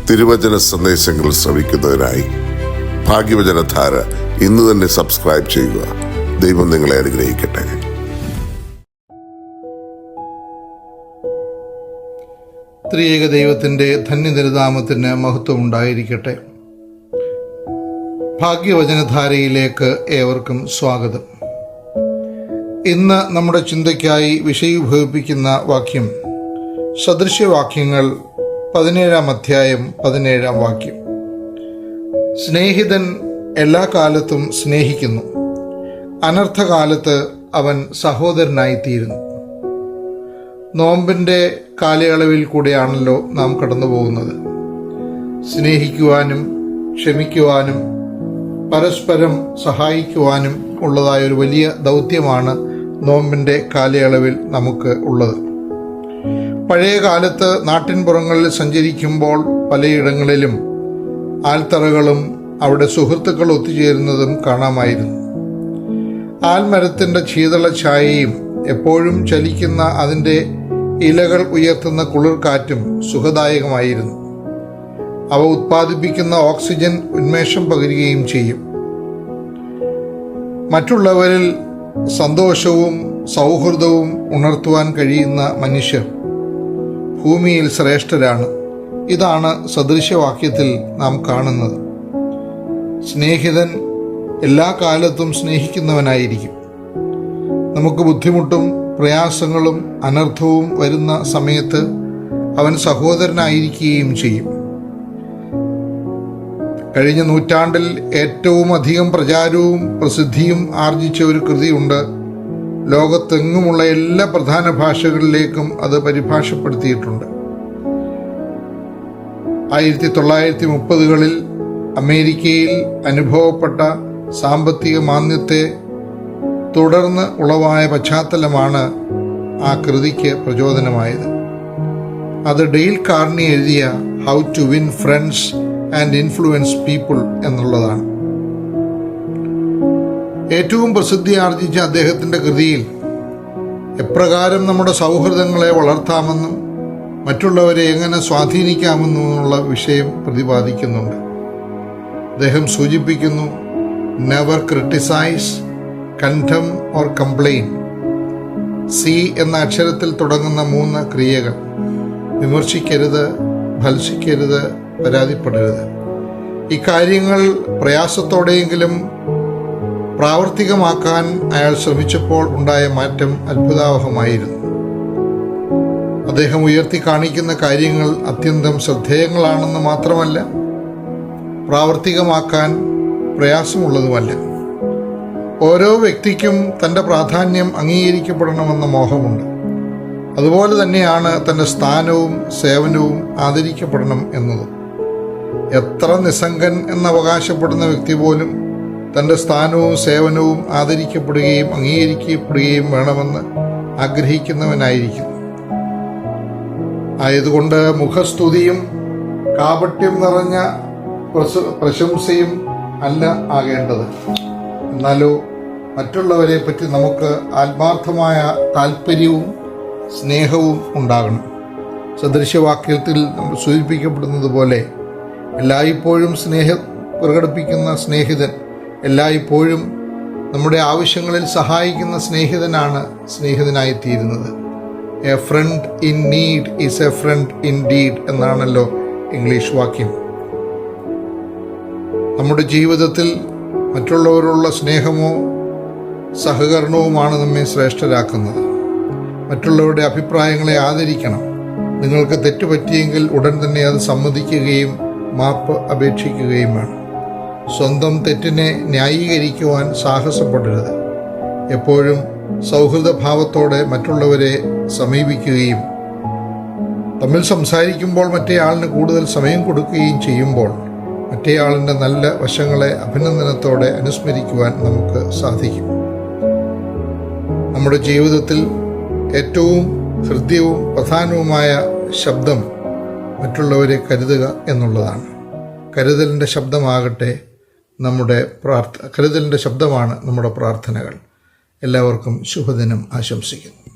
തിരുവചന സന്ദേശങ്ങൾ ശ്രവിക്കുന്നതിനായി ഭാഗ്യവചനധാര ഇന്ന് തന്നെ സബ്സ്ക്രൈബ് ചെയ്യുക. ദൈവം നിങ്ങളെ അനുഗ്രഹിക്കട്ടെ. ത്രിയേക ദൈവത്തിൻ്റെ ധന്യനിരനാമത്തിന് മഹത്വം ഉണ്ടായിരിക്കട്ടെ. ഭാഗ്യവചനധാരയിലേക്ക് ഏവർക്കും സ്വാഗതം. ഇന്ന് നമ്മുടെ ചിന്തയ്ക്കായി വിഷയീഭവിപ്പിക്കുന്ന വാക്യം സദൃശ്യവാക്യങ്ങൾ 17 അധ്യായം 17 വാക്യം. സ്നേഹിതൻ എല്ലാ കാലത്തും സ്നേഹിക്കുന്നു, അനർത്ഥകാലത്ത് അവൻ സഹോദരനായിത്തീരുന്നു. നോമ്പിൻ്റെ കാലയളവിൽ കൂടെയാണല്ലോ നാം കടന്നു പോകുന്നത്. സ്നേഹിക്കുവാനും ക്ഷമിക്കുവാനും പരസ്പരം സഹായിക്കുവാനും ഉള്ളതായ ഒരു വലിയ ദൗത്യമാണ് നോമ്പിൻ്റെ കാലയളവിൽ നമുക്ക് ഉള്ളത്. പഴയ കാലത്ത് നാട്ടിൻപുറങ്ങളിൽ സഞ്ചരിക്കുമ്പോൾ പലയിടങ്ങളിലും ആൽത്തറകളും അവിടെ സുഹൃത്തുക്കൾ ഒത്തുചേരുന്നതും കാണാമായിരുന്നു. ആൽമരത്തിൻ്റെ ശീതള ഛായയും എപ്പോഴും ചലിക്കുന്ന അതിൻ്റെ ഇലകൾ ഉയർത്തുന്ന കുളിർക്കാറ്റും സുഖദായകമായിരുന്നു. അവ ഉത്പാദിപ്പിക്കുന്ന ഓക്സിജൻ ഉന്മേഷം പകരുകയും ചെയ്യും. മറ്റുള്ളവരിൽ സന്തോഷവും സൗഹൃദവും ഉണർത്തുവാൻ കഴിയുന്ന മനുഷ്യർ ഭൂമിയിൽ ശ്രേഷ്ഠരാണ്. ഇതാണ് സദൃശ്യവാക്യത്തിൽ നാം കാണുന്നത്. സ്നേഹിതൻ എല്ലാ കാലത്തും സ്നേഹിക്കുന്നവനായിരിക്കും. നമുക്ക് ബുദ്ധിമുട്ടും പ്രയാസങ്ങളും അനർത്ഥവും വരുന്ന സമയത്ത് അവൻ സഹോദരനായിരിക്കുകയും ചെയ്യും. കഴിഞ്ഞ നൂറ്റാണ്ടിൽ ഏറ്റവും അധികം പ്രചാരവും പ്രസിദ്ധിയും ആർജിച്ച ഒരു കൃതിയുണ്ട്. ലോകത്തെങ്ങുമുള്ള എല്ലാ പ്രധാന ഭാഷകളിലേക്കും അത് പരിഭാഷപ്പെടുത്തിയിട്ടുണ്ട്. 1930കളിൽ അമേരിക്കയിൽ അനുഭവപ്പെട്ട സാമ്പത്തിക മാന്ദ്യത്തെ തുടർന്ന് ഉളവായ പശ്ചാത്തലമാണ് ആ കൃതിക്ക് പ്രചോദനമായത്. അത് ഡെയിൽ കാർണി എഴുതിയ how to win friends and influence people എന്നുള്ളതാണ്. ഏറ്റവും പ്രസിദ്ധി ആർജിച്ച അദ്ദേഹത്തിൻ്റെ കൃതിയിൽ എപ്രകാരം നമ്മുടെ സൗഹൃദങ്ങളെ വളർത്താമെന്നും മറ്റുള്ളവരെ എങ്ങനെ സ്വാധീനിക്കാമെന്നുമുള്ള വിഷയം പ്രതിപാദിക്കുന്നുണ്ട്. അദ്ദേഹം സൂചിപ്പിക്കുന്നു, നെവർ ക്രിട്ടിസൈസ്, കണ്ടം ഓർ കംപ്ലെയിൻ. സി എന്ന അക്ഷരത്തിൽ തുടങ്ങുന്ന 3 ക്രിയകൾ: വിമർശിക്കരുത്, ഭത്സിക്കരുത്, പരാതിപ്പെടരുത്. ഇക്കാര്യങ്ങൾ പ്രയാസത്തോടെയെങ്കിലും പ്രാവർത്തികമാക്കാൻ അയാൾ ശ്രമിച്ചപ്പോൾ ഉണ്ടായ മാറ്റം അത്ഭുതാവഹമായിരുന്നു. അദ്ദേഹം ഉയർത്തി കാണിക്കുന്ന കാര്യങ്ങൾ അത്യന്തം ശ്രദ്ധേയങ്ങളാണെന്ന് മാത്രമല്ല, പ്രാവർത്തികമാക്കാൻ പ്രയാസമുള്ളതുമല്ല. ഓരോ വ്യക്തിക്കും തൻ്റെ പ്രാധാന്യം അംഗീകരിക്കപ്പെടണമെന്ന മോഹമുണ്ട്. അതുപോലെ തന്നെയാണ് തൻ്റെ സ്ഥാനവും സേവനവും ആദരിക്കപ്പെടണം എന്നതും. എത്ര നിസ്സംഗൻ എന്നവകാശപ്പെടുന്ന വ്യക്തി പോലും തൻ്റെ സ്ഥാനവും സേവനവും ആദരിക്കപ്പെടുകയും അംഗീകരിക്കപ്പെടുകയും വേണമെന്ന് ആഗ്രഹിക്കുന്നവനായിരിക്കും. ആയതുകൊണ്ട് മുഖസ്തുതിയും കാപട്യം നിറഞ്ഞ പ്രശംസയും അല്ല ആകേണ്ടത്. എന്നാലോ മറ്റുള്ളവരെ പറ്റി നമുക്ക് ആത്മാർത്ഥമായ താല്പര്യവും സ്നേഹവും ഉണ്ടാകണം. സദൃശ്യവാക്യത്തിൽ സൂചിപ്പിക്കപ്പെടുന്നത് പോലെ എല്ലായ്പ്പോഴും സ്നേഹം പ്രകടിപ്പിക്കുന്ന സ്നേഹിതൻ, എല്ലായ്പ്പോഴും നമ്മുടെ ആവശ്യങ്ങളിൽ സഹായിക്കുന്ന സ്നേഹിതനാണ് സ്നേഹിതനായിത്തീരുന്നത്. A friend in need is a friend indeed എന്നാണല്ലോ ഇംഗ്ലീഷ് വാക്യം. നമ്മുടെ ജീവിതത്തിൽ മറ്റുള്ളവരുള്ള സ്നേഹമോ സഹകരണവുമാണ് നമ്മെ ശ്രേഷ്ഠരാക്കുന്നത്. മറ്റുള്ളവരുടെ അഭിപ്രായങ്ങളെ ആദരിക്കണം. നിങ്ങൾക്ക് തെറ്റുപറ്റിയെങ്കിൽ ഉടൻ തന്നെ അത് സമ്മതിക്കുകയും മാപ്പ് അപേക്ഷിക്കുകയും വേണം. സ്വന്തം തെറ്റിനെ ന്യായീകരിക്കുവാൻ സാഹസപ്പെടരുത്. എപ്പോഴും സൗഹൃദഭാവത്തോടെ മറ്റുള്ളവരെ സമീപിക്കുകയും തമ്മിൽ സംസാരിക്കുമ്പോൾ മറ്റേയാളിന് കൂടുതൽ സമയം കൊടുക്കുകയും ചെയ്യുമ്പോൾ മറ്റേയാളിൻ്റെ നല്ല വശങ്ങളെ അഭിനന്ദനത്തോടെ അനുസ്മരിക്കുവാൻ നമുക്ക് സാധിക്കും. നമ്മുടെ ജീവിതത്തിൽ ഏറ്റവും ഹൃദ്യവും പ്രധാനവുമായ ശബ്ദം മറ്റുള്ളവരെ കരുതുക എന്നുള്ളതാണ്. കരുതലിൻ്റെ ശബ്ദമാകട്ടെ കരുതലിൻ്റെ ശബ്ദമാണ് നമ്മുടെ പ്രാർത്ഥനകൾ. എല്ലാവർക്കും ശുഭദിനം ആശംസിക്കുന്നു.